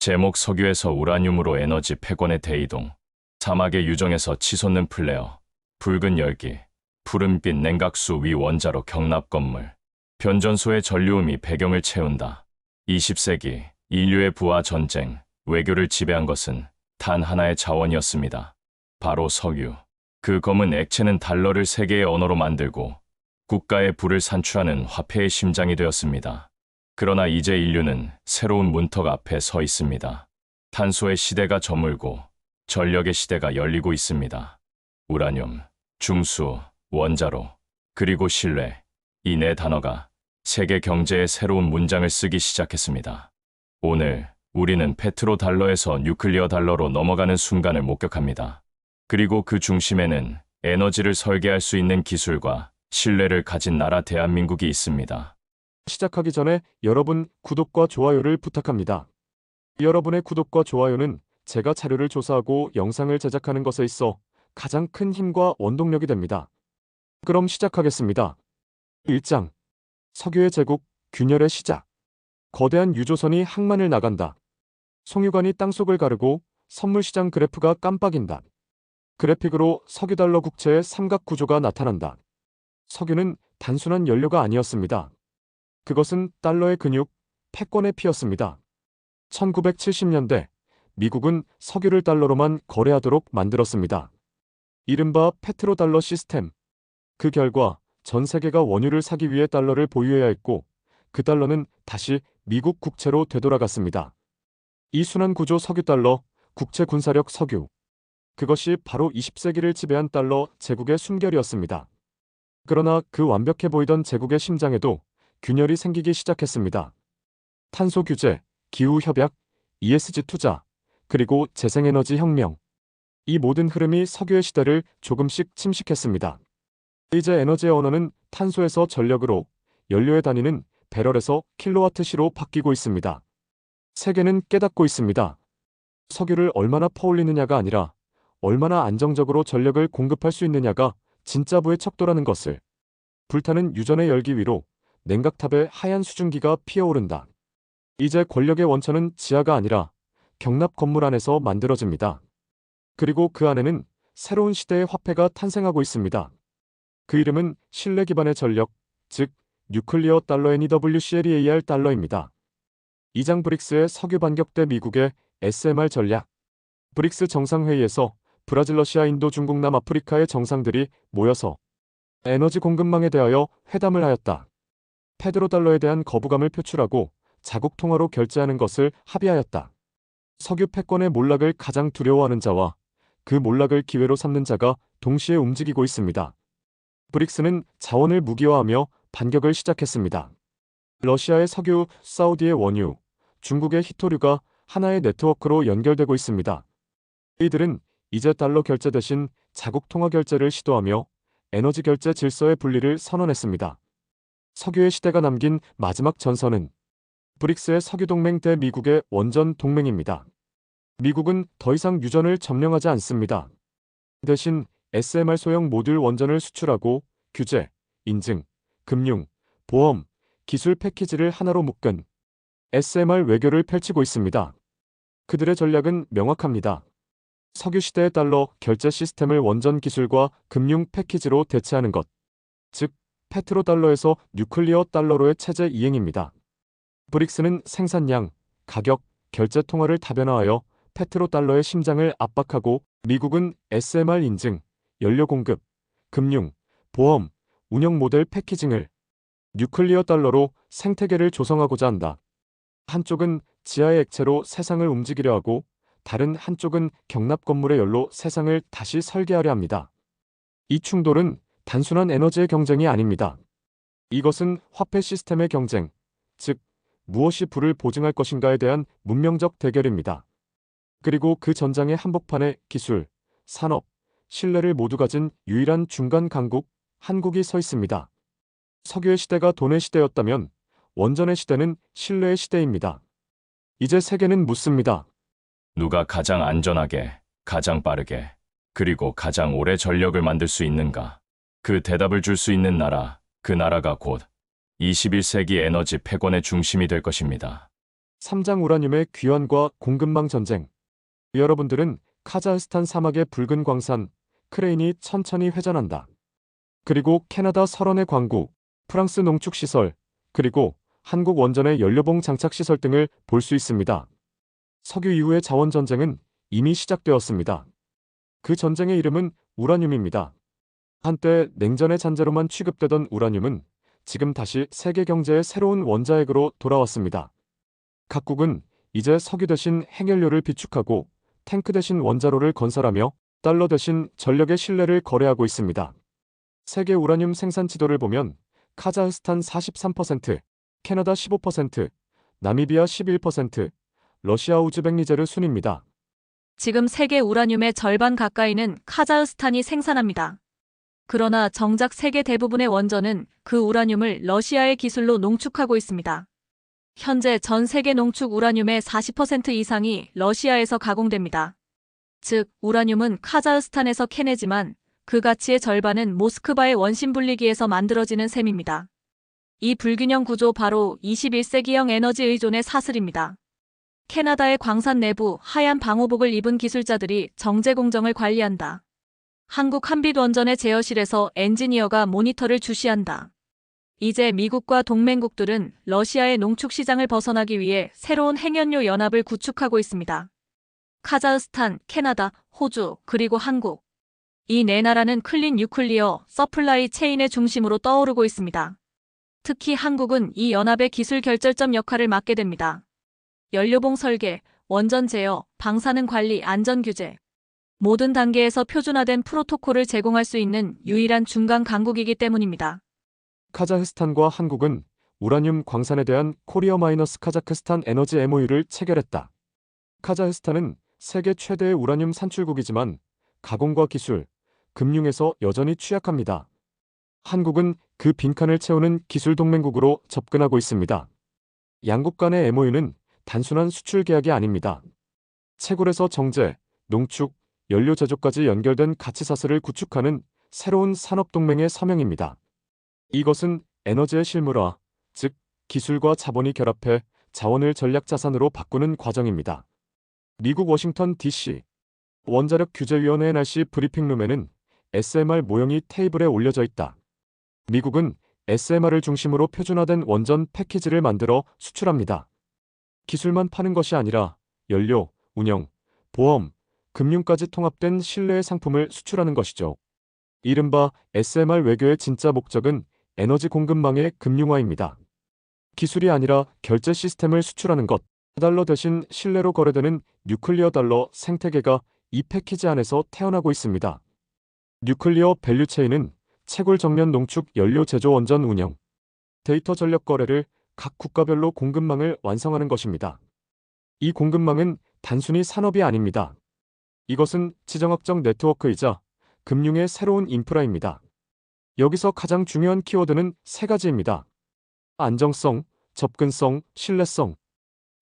제목 석유에서 우라늄으로 에너지 패권의 대이동, 사막의 유정에서 치솟는 플레어, 붉은 열기, 푸른빛 냉각수 위 원자로 경납 건물, 변전소의 전류음이 배경을 채운다. 20세기 인류의 부와 전쟁, 외교를 지배한 것은 단 하나의 자원이었습니다. 바로 석유. 그 검은 액체는 달러를 세계의 언어로 만들고 국가의 부를 산출하는 화폐의 심장이 되었습니다. 그러나 이제 인류는 새로운 문턱 앞에 서 있습니다. 탄소의 시대가 저물고 전력의 시대가 열리고 있습니다. 우라늄, 중수, 원자로, 그리고 신뢰, 이 네 단어가 세계 경제의 새로운 문장을 쓰기 시작했습니다. 오늘 우리는 페트로달러에서 뉴클리어 달러로 넘어가는 순간을 목격합니다. 그리고 그 중심에는 에너지를 설계할 수 있는 기술과 신뢰를 가진 나라 대한민국이 있습니다. 시작하기 전에 여러분 구독과 좋아요를 부탁합니다. 여러분의 구독과 좋아요는 제가 자료를 조사하고 영상을 제작하는 것에 있어 가장 큰 힘과 원동력이 됩니다. 그럼 시작하겠습니다. 1장. 석유의 제국, 균열의 시작. 거대한 유조선이 항만을 나간다. 송유관이 땅속을 가르고 선물시장 그래프가 깜빡인다. 그래픽으로 석유달러 국채의 삼각 구조가 나타난다. 석유는 단순한 연료가 아니었습니다. 그것은 달러의 근육, 패권의 피였습니다. 1970년대 미국은 석유를 달러로만 거래하도록 만들었습니다. 이른바 페트로달러 시스템. 그 결과 전 세계가 원유를 사기 위해 달러를 보유해야 했고 그 달러는 다시 미국 국채로 되돌아갔습니다. 이 순환 구조 석유달러, 국채 군사력 석유. 그것이 바로 20세기를 지배한 달러 제국의 숨결이었습니다. 그러나 그 완벽해 보이던 제국의 심장에도 균열이 생기기 시작했습니다. 탄소 규제, 기후 협약, ESG 투자, 그리고 재생에너지 혁명. 이 모든 흐름이 석유의 시대를 조금씩 침식했습니다. 이제 에너지의 언어는 탄소에서 전력으로, 연료의 단위는 배럴에서 킬로와트시로 바뀌고 있습니다. 세계는 깨닫고 있습니다. 석유를 얼마나 퍼올리느냐가 아니라 얼마나 안정적으로 전력을 공급할 수 있느냐가 진짜 부의 척도라는 것을. 불타는 유전의 열기 위로 냉각탑의 하얀 수증기가 피어오른다. 이제 권력의 원천은 지하가 아니라 경납 건물 안에서 만들어집니다. 그리고 그 안에는 새로운 시대의 화폐가 탄생하고 있습니다. 그 이름은 신뢰 기반의 전력, 즉 뉴클리어 달러 NEWCLEAR 달러입니다. 2장 브릭스의 석유 반격 대 미국의 SMR 전략. 브릭스 정상회의에서 브라질, 러시아, 인도, 중국, 남아프리카의 정상들이 모여서 에너지 공급망에 대하여 회담을 하였다. 페트로달러에 대한 거부감을 표출하고 자국 통화로 결제하는 것을 합의하였다. 석유 패권의 몰락을 가장 두려워하는 자와 그 몰락을 기회로 삼는 자가 동시에 움직이고 있습니다. 브릭스는 자원을 무기화하며 반격을 시작했습니다. 러시아의 석유, 사우디의 원유, 중국의 히토류가 하나의 네트워크로 연결되고 있습니다. 이들은 이제 달러 결제 대신 자국 통화 결제를 시도하며 에너지 결제 질서의 분리를 선언했습니다. 석유의 시대가 남긴 마지막 전선은 브릭스의 석유 동맹 대 미국의 원전 동맹입니다. 미국은 더 이상 유전을 점령하지 않습니다. 대신 SMR 소형 모듈 원전을 수출하고 규제, 인증, 금융, 보험, 기술 패키지를 하나로 묶은 SMR 외교를 펼치고 있습니다. 그들의 전략은 명확합니다. 석유 시대의 달러 결제 시스템을 원전 기술과 금융 패키지로 대체하는 것. 즉, 페트로달러에서 뉴클리어 달러로의 체제 이행입니다. 브릭스는 생산량, 가격, 결제 통화를 다변화하여 페트로달러의 심장을 압박하고 미국은 SMR 인증, 연료 공급, 금융, 보험, 운영 모델 패키징을 뉴클리어 달러로 생태계를 조성하고자 한다. 한쪽은 지하의 액체로 세상을 움직이려 하고 다른 한쪽은 경납 건물의 열로 세상을 다시 설계하려 합니다. 이 충돌은 단순한 에너지의 경쟁이 아닙니다. 이것은 화폐 시스템의 경쟁, 즉 무엇이 부를 보증할 것인가에 대한 문명적 대결입니다. 그리고 그 전장의 한복판에 기술, 산업, 신뢰를 모두 가진 유일한 중간 강국, 한국이 서 있습니다. 석유의 시대가 돈의 시대였다면 원전의 시대는 신뢰의 시대입니다. 이제 세계는 묻습니다. 누가 가장 안전하게, 가장 빠르게, 그리고 가장 오래 전력을 만들 수 있는가? 그 대답을 줄 수 있는 나라, 그 나라가 곧 21세기 에너지 패권의 중심이 될 것입니다. 삼장 우라늄의 귀환과 공급망 전쟁. 여러분들은 카자흐스탄 사막의 붉은 광산, 크레인이 천천히 회전한다. 그리고 캐나다 설원의 광구, 프랑스 농축시설, 그리고 한국 원전의 연료봉 장착시설 등을 볼 수 있습니다. 석유 이후의 자원전쟁은 이미 시작되었습니다. 그 전쟁의 이름은 우라늄입니다. 한때 냉전의 잔재로만 취급되던 우라늄은 지금 다시 세계 경제의 새로운 원자핵으로 돌아왔습니다. 각국은 이제 석유 대신 핵연료를 비축하고 탱크 대신 원자로를 건설하며 달러 대신 전력의 신뢰를 거래하고 있습니다. 세계 우라늄 생산 지도를 보면 카자흐스탄 43%, 캐나다 15%, 나미비아 11%, 러시아 우즈벡리제르 순입니다. 지금 세계 우라늄의 절반 가까이는 카자흐스탄이 생산합니다. 그러나 정작 세계 대부분의 원전은 그 우라늄을 러시아의 기술로 농축하고 있습니다. 현재 전 세계 농축 우라늄의 40% 이상이 러시아에서 가공됩니다. 즉, 우라늄은 카자흐스탄에서 캐내지만 그 가치의 절반은 모스크바의 원심 분리기에서 만들어지는 셈입니다. 이 불균형 구조 바로 21세기형 에너지 의존의 사슬입니다. 캐나다의 광산 내부 하얀 방호복을 입은 기술자들이 정제 공정을 관리한다. 한국 한빛원전의 제어실에서 엔지니어가 모니터를 주시한다. 이제 미국과 동맹국들은 러시아의 농축 시장을 벗어나기 위해 새로운 핵연료 연합을 구축하고 있습니다. 카자흐스탄, 캐나다, 호주, 그리고 한국. 이 네 나라는 클린 뉴클리어 서플라이 체인의 중심으로 떠오르고 있습니다. 특히 한국은 이 연합의 기술 결절점 역할을 맡게 됩니다. 연료봉 설계, 원전 제어, 방사능 관리, 안전 규제. 모든 단계에서 표준화된 프로토콜을 제공할 수 있는 유일한 중간 강국이기 때문입니다. 카자흐스탄과 한국은 우라늄 광산에 대한 코리아 마이너스 카자흐스탄 에너지 MOU를 체결했다. 카자흐스탄은 세계 최대의 우라늄 산출국이지만 가공과 기술, 금융에서 여전히 취약합니다. 한국은 그 빈칸을 채우는 기술 동맹국으로 접근하고 있습니다. 양국 간의 MOU는 단순한 수출 계약이 아닙니다. 채굴에서 정제, 농축, 연료 제조까지 연결된 가치사슬을 구축하는 새로운 산업동맹의 서명입니다. 이것은 에너지의 실물화, 즉 기술과 자본이 결합해 자원을 전략자산으로 바꾸는 과정입니다. 미국 워싱턴 DC 원자력 규제위원회 NRC 브리핑룸에는 SMR 모형이 테이블에 올려져 있다. 미국은 SMR을 중심으로 표준화된 원전 패키지를 만들어 수출합니다. 기술만 파는 것이 아니라 연료, 운영, 보험, 금융까지 통합된 신뢰의 상품을 수출하는 것이죠. 이른바 SMR 외교의 진짜 목적은 에너지 공급망의 금융화입니다. 기술이 아니라 결제 시스템을 수출하는 것. 달러 대신 신뢰로 거래되는 뉴클리어 달러 생태계가 이 패키지 안에서 태어나고 있습니다. 뉴클리어 밸류체인은 채굴 정면 농축 연료 제조 원전 운영, 데이터 전력 거래를 각 국가별로 공급망을 완성하는 것입니다. 이 공급망은 단순히 산업이 아닙니다. 이것은 지정학적 네트워크이자 금융의 새로운 인프라입니다. 여기서 가장 중요한 키워드는 세 가지입니다. 안정성, 접근성, 신뢰성.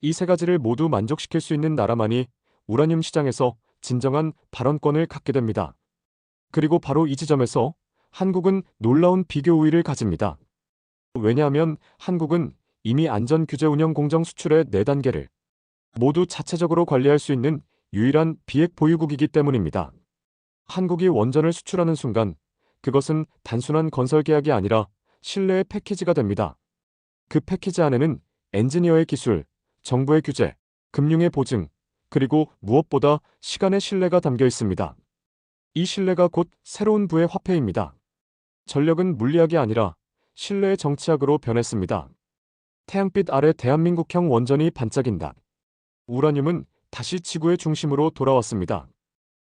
이 세 가지를 모두 만족시킬 수 있는 나라만이 우라늄 시장에서 진정한 발언권을 갖게 됩니다. 그리고 바로 이 지점에서 한국은 놀라운 비교 우위를 가집니다. 왜냐하면 한국은 이미 안전 규제 운영 공정 수출의 4단계를 모두 자체적으로 관리할 수 있는 유일한 비핵 보유국이기 때문입니다. 한국이 원전을 수출하는 순간 그것은 단순한 건설 계약이 아니라 신뢰의 패키지가 됩니다. 그 패키지 안에는 엔지니어의 기술, 정부의 규제, 금융의 보증, 그리고 무엇보다 시간의 신뢰가 담겨 있습니다. 이 신뢰가 곧 새로운 부의 화폐입니다. 전력은 물리학이 아니라 신뢰의 정치학으로 변했습니다. 태양빛 아래 대한민국형 원전이 반짝인다. 우라늄은 다시 지구의 중심으로 돌아왔습니다.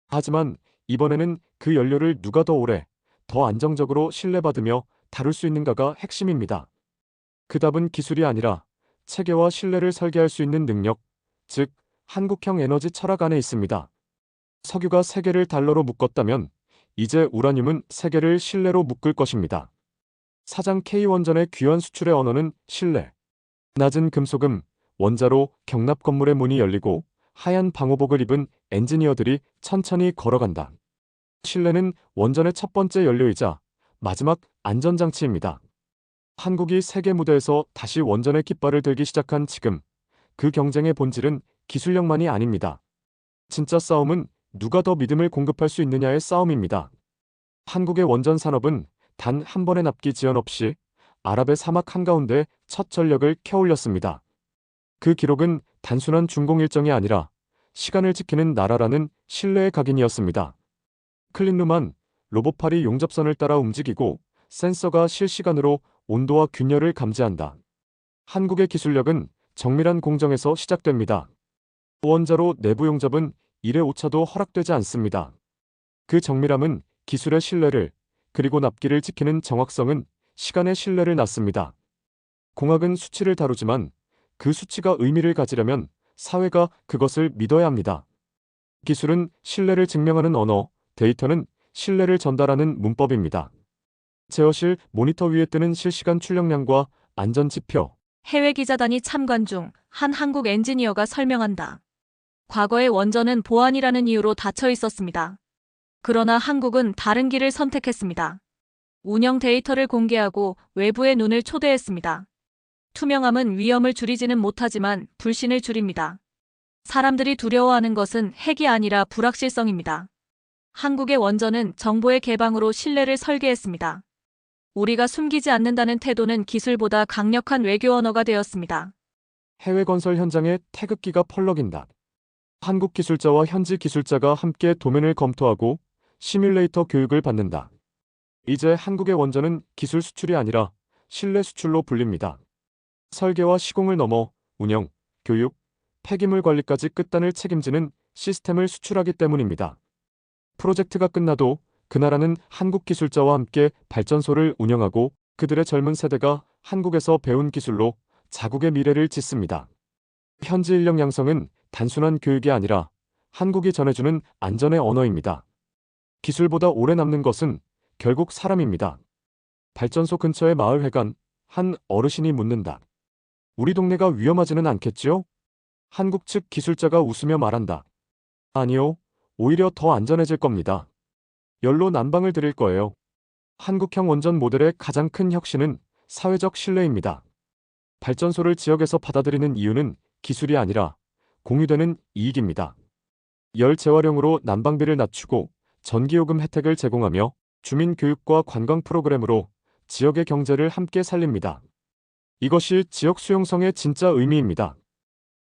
하지만 이번에는 그 연료를 누가 더 오래, 더 안정적으로 신뢰받으며 다룰 수 있는가가 핵심입니다. 그 답은 기술이 아니라 체계와 신뢰를 설계할 수 있는 능력, 즉 한국형 에너지 철학 안에 있습니다. 석유가 세계를 달러로 묶었다면 이제 우라늄은 세계를 신뢰로 묶을 것입니다. 사장 K원전의 귀환 수출의 언어는 신뢰. 낮은 금소금, 원자로 경납 건물의 문이 열리고 하얀 방호복을 입은 엔지니어들이 천천히 걸어간다. 신뢰는 원전의 첫 번째 연료이자 마지막 안전장치입니다. 한국이 세계 무대에서 다시 원전의 깃발을 들기 시작한 지금, 그 경쟁의 본질은 기술력만이 아닙니다. 진짜 싸움은 누가 더 믿음을 공급할 수 있느냐의 싸움입니다. 한국의 원전 산업은 단 한 번의 납기 지연 없이 아랍의 사막 한가운데 첫 전력을 켜올렸습니다. 그 기록은 단순한 준공 일정이 아니라 시간을 지키는 나라라는 신뢰의 각인이었습니다. 클린룸한 로봇팔이 용접선을 따라 움직이고 센서가 실시간으로 온도와 균열을 감지한다. 한국의 기술력은 정밀한 공정에서 시작됩니다. 원자로 내부 용접은 1의 오차도 허락되지 않습니다. 그 정밀함은 기술의 신뢰를, 그리고 납기를 지키는 정확성은 시간의 신뢰를 낳습니다. 공학은 수치를 다루지만 그 수치가 의미를 가지려면 사회가 그것을 믿어야 합니다. 기술은 신뢰를 증명하는 언어, 데이터는 신뢰를 전달하는 문법입니다. 제어실 모니터 위에 뜨는 실시간 출력량과 안전 지표. 해외 기자단이 참관 중 한 한국 엔지니어가 설명한다. 과거의 원전은 보안이라는 이유로 닫혀 있었습니다. 그러나 한국은 다른 길을 선택했습니다. 운영 데이터를 공개하고 외부의 눈을 초대했습니다. 투명함은 위험을 줄이지는 못하지만 불신을 줄입니다. 사람들이 두려워하는 것은 핵이 아니라 불확실성입니다. 한국의 원전은 정보의 개방으로 신뢰를 설계했습니다. 우리가 숨기지 않는다는 태도는 기술보다 강력한 외교 언어가 되었습니다. 해외 건설 현장에 태극기가 펄럭인다. 한국 기술자와 현지 기술자가 함께 도면을 검토하고 시뮬레이터 교육을 받는다. 이제 한국의 원전은 기술 수출이 아니라 신뢰 수출로 불립니다. 설계와 시공을 넘어 운영, 교육, 폐기물 관리까지 끝단을 책임지는 시스템을 수출하기 때문입니다. 프로젝트가 끝나도 그 나라는 한국 기술자와 함께 발전소를 운영하고 그들의 젊은 세대가 한국에서 배운 기술로 자국의 미래를 짓습니다. 현지 인력 양성은 단순한 교육이 아니라 한국이 전해주는 안전의 언어입니다. 기술보다 오래 남는 것은 결국 사람입니다. 발전소 근처의 마을 회관, 한 어르신이 묻는다. 우리 동네가 위험하지는 않겠지요? 한국 측 기술자가 웃으며 말한다. 아니요, 오히려 더 안전해질 겁니다. 열로 난방을 드릴 거예요. 한국형 원전 모델의 가장 큰 혁신은 사회적 신뢰입니다. 발전소를 지역에서 받아들이는 이유는 기술이 아니라 공유되는 이익입니다. 열 재활용으로 난방비를 낮추고 전기요금 혜택을 제공하며 주민 교육과 관광 프로그램으로 지역의 경제를 함께 살립니다. 이것이 지역 수용성의 진짜 의미입니다.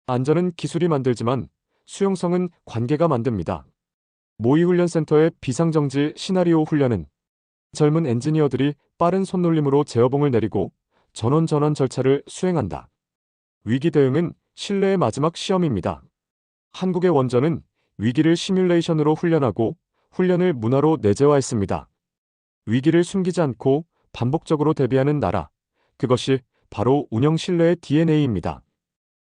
안전은 기술이 만들지만 수용성은 관계가 만듭니다. 모의훈련센터의 비상정지 시나리오 훈련은 젊은 엔지니어들이 빠른 손놀림으로 제어봉을 내리고 전원 절차를 수행한다. 위기 대응은 신뢰의 마지막 시험입니다. 한국의 원전은 위기를 시뮬레이션으로 훈련하고 훈련을 문화로 내재화했습니다. 위기를 숨기지 않고 반복적으로 대비하는 나라. 그것이 바로 운영 신뢰의 DNA입니다.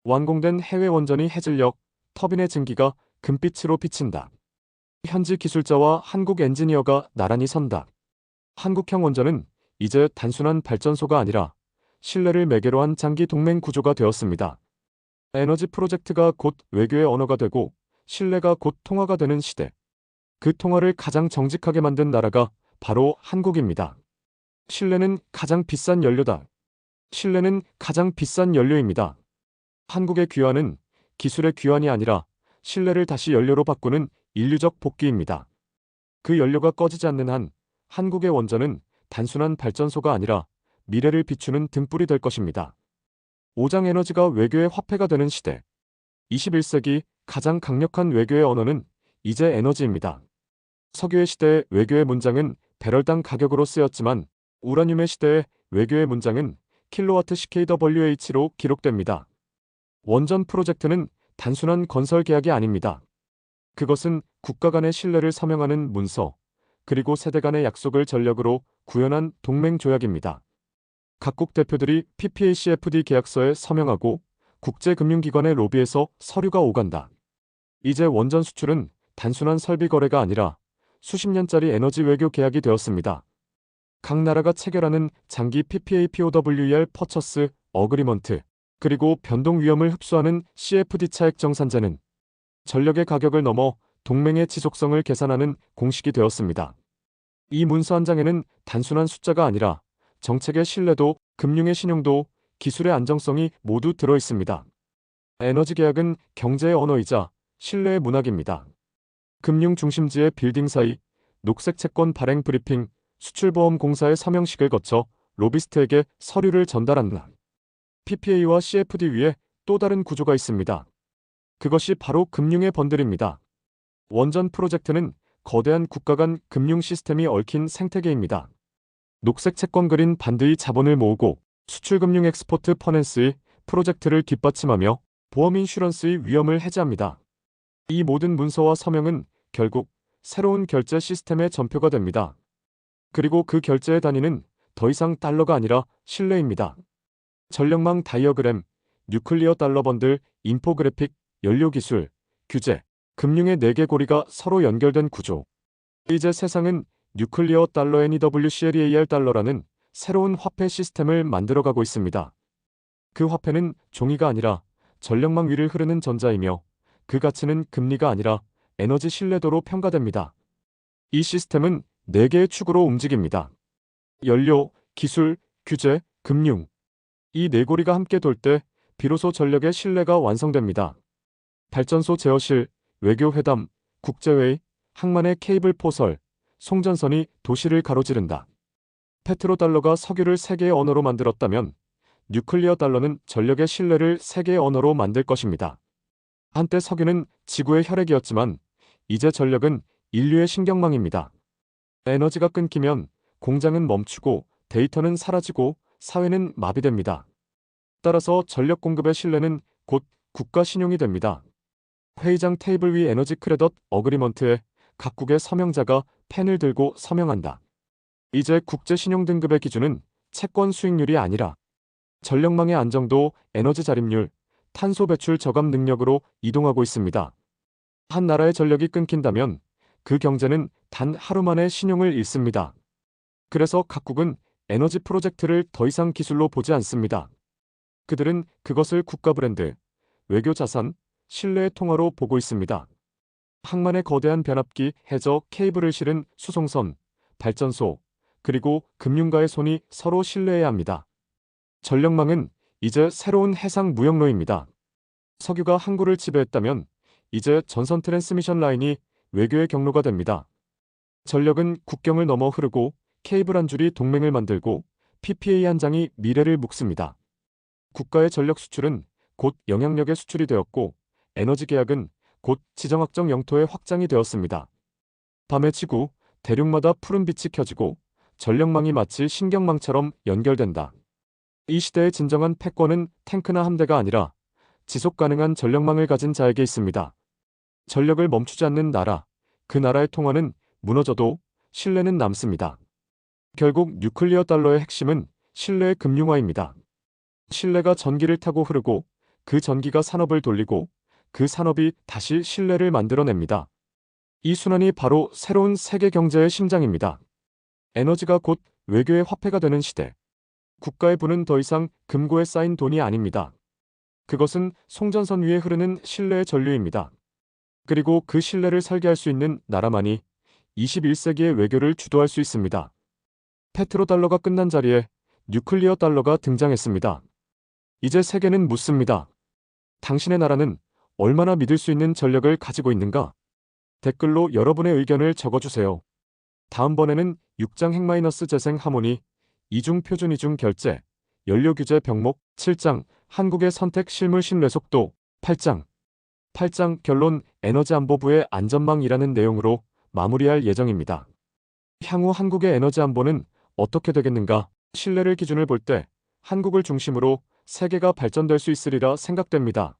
완공된 해외 원전이 해질녘, 터빈의 증기가 금빛으로 비친다. 현지 기술자와 한국 엔지니어가 나란히 선다. 한국형 원전은 이제 단순한 발전소가 아니라 신뢰를 매개로 한 장기 동맹 구조가 되었습니다. 에너지 프로젝트가 곧 외교의 언어가 되고 신뢰가 곧 통화가 되는 시대. 그 통화를 가장 정직하게 만든 나라가 바로 한국입니다. 신뢰는 가장 비싼 연료다. 신뢰는 가장 비싼 연료입니다. 한국의 귀환은 기술의 귀환이 아니라 신뢰를 다시 연료로 바꾸는 인류적 복귀입니다. 그 연료가 꺼지지 않는 한 한국의 원전은 단순한 발전소가 아니라 미래를 비추는 등불이 될 것입니다. 오장 에너지가 외교의 화폐가 되는 시대. 21세기 가장 강력한 외교의 언어는 이제 에너지입니다. 석유의 시대의 외교의 문장은 배럴당 가격으로 쓰였지만 우라늄의 시대의 외교의 문장은 킬로와트 CKWH로 기록됩니다. 원전 프로젝트는 단순한 건설 계약이 아닙니다. 그것은 국가 간의 신뢰를 서명하는 문서, 그리고 세대 간의 약속을 전력으로 구현한 동맹 조약입니다. 각국 대표들이 PPACFD 계약서에 서명하고 국제금융기관의 로비에서 서류가 오간다. 이제 원전 수출은 단순한 설비 거래가 아니라 수십 년짜리 에너지 외교 계약이 되었습니다. 각 나라가 체결하는 장기 PPA POWER 퍼처스 어그리먼트, 그리고 변동 위험을 흡수하는 CFD 차액 정산제는 전력의 가격을 넘어 동맹의 지속성을 계산하는 공식이 되었습니다. 이 문서 한 장에는 단순한 숫자가 아니라 정책의 신뢰도, 금융의 신용도, 기술의 안정성이 모두 들어 있습니다. 에너지 계약은 경제의 언어이자 신뢰의 문학입니다. 금융 중심지의 빌딩 사이, 녹색 채권 발행 브리핑, 수출보험공사의 서명식을 거쳐 로비스트에게 서류를 전달한다. PPA와 CFD 위에 또 다른 구조가 있습니다. 그것이 바로 금융의 번들입니다. 원전 프로젝트는 거대한 국가 간 금융 시스템이 얽힌 생태계입니다. 녹색 채권 그린 반드의 자본을 모으고 수출금융 엑스포트 퍼낸스의 프로젝트를 뒷받침하며 보험 인슈런스의 위험을 해제합니다. 이 모든 문서와 서명은 결국 새로운 결제 시스템의 전표가 됩니다. 그리고 그 결제의 단위는 더 이상 달러가 아니라 신뢰입니다. 전력망 다이어그램, 뉴클리어 달러 번들, 인포그래픽, 연료기술, 규제, 금융의 4개 고리가 서로 연결된 구조. 이제 세상은 뉴클리어 달러 NEWCLEAR 달러라는 새로운 화폐 시스템을 만들어가고 있습니다. 그 화폐는 종이가 아니라 전력망 위를 흐르는 전자이며 그 가치는 금리가 아니라 에너지 신뢰도로 평가됩니다. 이 시스템은 4개의 축으로 움직입니다. 연료, 기술, 규제, 금융. 이 4고리가 함께 돌 때 비로소 전력의 신뢰가 완성됩니다. 발전소 제어실, 외교회담, 국제회의, 항만의 케이블 포설, 송전선이 도시를 가로지른다. 페트로달러가 석유를 세계의 언어로 만들었다면 뉴클리어 달러는 전력의 신뢰를 세계의 언어로 만들 것입니다. 한때 석유는 지구의 혈액이었지만 이제 전력은 인류의 신경망입니다. 에너지가 끊기면 공장은 멈추고 데이터는 사라지고 사회는 마비됩니다. 따라서 전력 공급의 신뢰는 곧 국가 신용이 됩니다. 회의장 테이블 위 에너지 크레딧 어그리먼트에 각국의 서명자가 펜을 들고 서명한다. 이제 국제 신용 등급의 기준은 채권 수익률이 아니라 전력망의 안정도, 에너지 자립률, 탄소 배출 저감 능력으로 이동하고 있습니다. 한 나라의 전력이 끊긴다면 그 경제는 단 하루 만에 신용을 잃습니다. 그래서 각국은 에너지 프로젝트를 더 이상 기술로 보지 않습니다. 그들은 그것을 국가 브랜드, 외교 자산, 신뢰의 통화로 보고 있습니다. 항만의 거대한 변압기, 해저, 케이블을 실은 수송선, 발전소, 그리고 금융가의 손이 서로 신뢰해야 합니다. 전력망은 이제 새로운 해상 무역로입니다. 석유가 항구를 지배했다면 이제 전선 트랜스미션 라인이 외교의 경로가 됩니다. 전력은 국경을 넘어 흐르고 케이블 한 줄이 동맹을 만들고 PPA 한 장이 미래를 묶습니다. 국가의 전력 수출은 곧 영향력의 수출이 되었고 에너지 계약은 곧 지정학적 영토의 확장이 되었습니다. 밤의 지구, 대륙마다 푸른 빛이 켜지고 전력망이 마치 신경망처럼 연결된다. 이 시대의 진정한 패권은 탱크나 함대가 아니라 지속 가능한 전력망을 가진 자에게 있습니다. 전력을 멈추지 않는 나라, 그 나라의 통화는 무너져도 신뢰는 남습니다. 결국 뉴클리어 달러의 핵심은 신뢰의 금융화입니다. 신뢰가 전기를 타고 흐르고 그 전기가 산업을 돌리고 그 산업이 다시 신뢰를 만들어냅니다. 이 순환이 바로 새로운 세계 경제의 심장입니다. 에너지가 곧 외교의 화폐가 되는 시대. 국가의 부는 더 이상 금고에 쌓인 돈이 아닙니다. 그것은 송전선 위에 흐르는 신뢰의 전류입니다. 그리고 그 신뢰를 설계할 수 있는 나라만이 21세기의 외교를 주도할 수 있습니다. 페트로달러가 끝난 자리에 뉴클리어 달러가 등장했습니다. 이제 세계는 묻습니다. 당신의 나라는 얼마나 믿을 수 있는 전력을 가지고 있는가? 댓글로 여러분의 의견을 적어주세요. 다음번에는 6장 핵- 재생 하모니, 이중 표준 이중 결제, 연료 규제 병목, 7장 한국의 선택 실물 신뢰 속도, 8장 결론 에너지 안보부의 안전망이라는 내용으로 마무리할 예정입니다. 향후 한국의 에너지 안보는 어떻게 되겠는가? 신뢰를 기준을 볼 때 한국을 중심으로 세계가 발전될 수 있으리라 생각됩니다.